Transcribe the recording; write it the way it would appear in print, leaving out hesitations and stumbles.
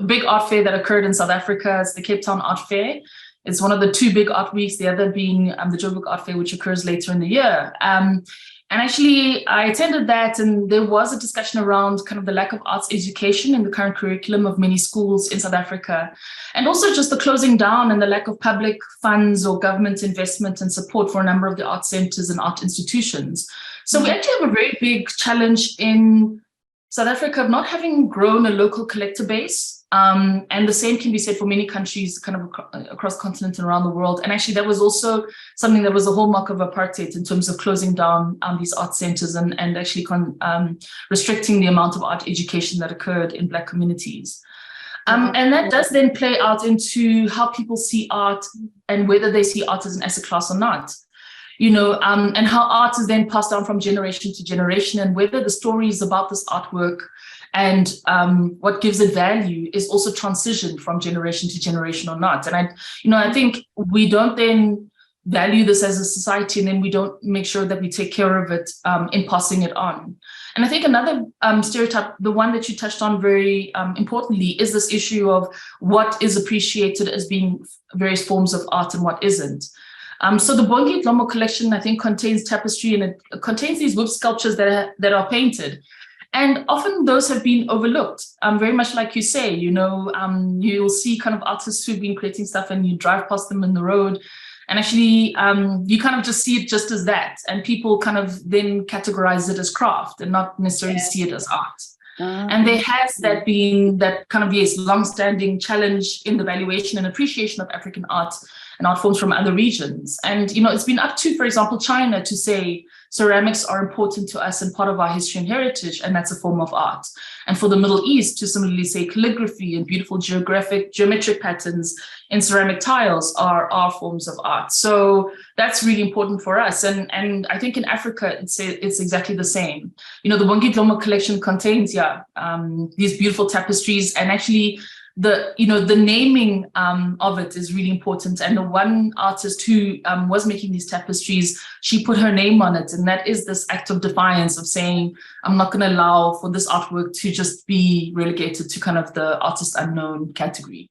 big art fair that occurred in South Africa. It's the Cape Town Art Fair. It's one of the two big art weeks, the other being the Joburg Art Fair, which occurs later in the year. And actually, I attended that, and there was a discussion around kind of the lack of arts education in the current curriculum of many schools in South Africa, and also just the closing down and the lack of public funds or government investment and support for a number of the art centers and art institutions. So we actually have a very big challenge in South Africa of not having grown a local collector base. And the same can be said for many countries kind of across the continent and around the world. And actually, that was also something that was a hallmark of apartheid in terms of closing down these art centers and actually restricting the amount of art education that occurred in Black communities. And that does then play out into how people see art and whether they see art as an asset class or not. And how art is then passed down from generation to generation, and whether the stories about this artwork and what gives it value is also transitioned from generation to generation or not. And I think we don't then value this as a society, and then we don't make sure that we take care of it in passing it on. And I think another stereotype, the one that you touched on very importantly, is this issue of what is appreciated as being various forms of art and what isn't. So the Bongi Dlomo collection, I think, contains tapestry, and it contains these wood sculptures that are painted. And often those have been overlooked, very much like you say, you'll see kind of artists who've been creating stuff and you drive past them in the road. And actually, you kind of just see it just as that. And people kind of then categorize it as craft and not necessarily see it as art. And there has that been that kind of, long-standing challenge in the valuation and appreciation of African art and art forms from other regions. And, it's been up to, for example, China to say ceramics are important to us and part of our history and heritage, and that's a form of art. And for the Middle East to similarly say calligraphy and beautiful geometric patterns in ceramic tiles are forms of art. So that's really important for us. And I think in Africa, it's exactly the same. The Bongi Dlomo collection contains, these beautiful tapestries, and actually the naming of it is really important. And the one artist who was making these tapestries, she put her name on it. And that is this act of defiance of saying, I'm not going to allow for this artwork to just be relegated to kind of the artist unknown category.